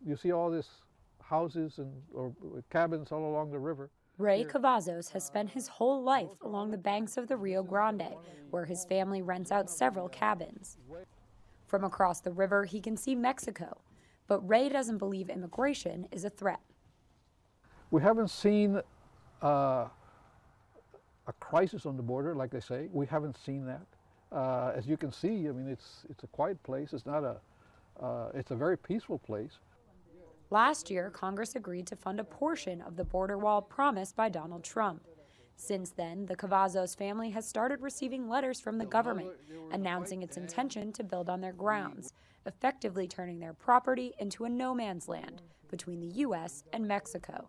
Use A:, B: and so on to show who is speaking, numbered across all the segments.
A: You see all these houses or cabins all along the river.
B: Ray Cavazos has spent his whole life along the banks of the Rio Grande, where his family rents out several cabins. From across the river, he can see Mexico, but Ray doesn't believe immigration is a threat.
A: We haven't seen a crisis on the border, like they say. We haven't seen that. As you can see, I mean, it's a quiet place. It's not it's a very peaceful place.
B: Last year, Congress agreed to fund a portion of the border wall promised by Donald Trump. Since then, the Cavazos family has started receiving letters from the government announcing its intention to build on their grounds, effectively turning their property into a no man's land between the U.S. and Mexico.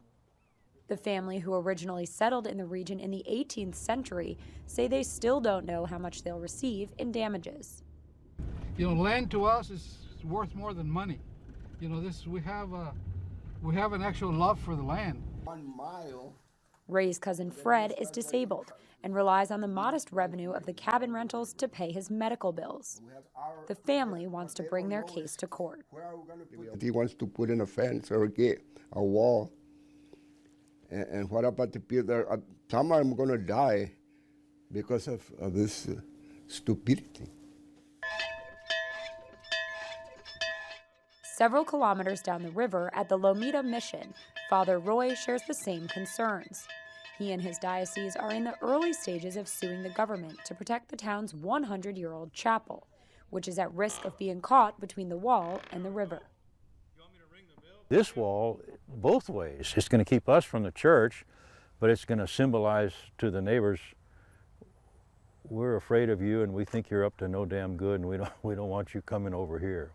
B: The family, who originally settled in the region in the 18th century, say they still don't know how much they'll receive in damages.
C: You know, land to us is worth more than money. You know, we have an actual love for the land.
D: 1 mile.
B: Ray's cousin Fred is disabled and relies on the modest revenue of the cabin rentals to pay his medical bills. The family wants to bring their case to court.
D: He wants to put in a fence or get a wall. And what about the people that somehow I'm going to die because of this stupidity?
B: Several kilometers down the river at the Lomita Mission, Father Roy shares the same concerns. He and his diocese are in the early stages of suing the government to protect the town's 100-year-old chapel, which is at risk of being caught between the wall and the river.
E: This wall, both ways, it's going to keep us from the church, but it's going to symbolize to the neighbors, we're afraid of you and we think you're up to no damn good and we don't want you coming over here.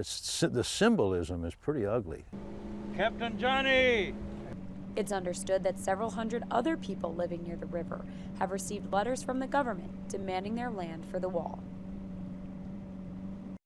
E: So the symbolism is pretty ugly. Captain Johnny!
B: It's understood that several hundred other people living near the river have received letters from the government demanding their land for the wall.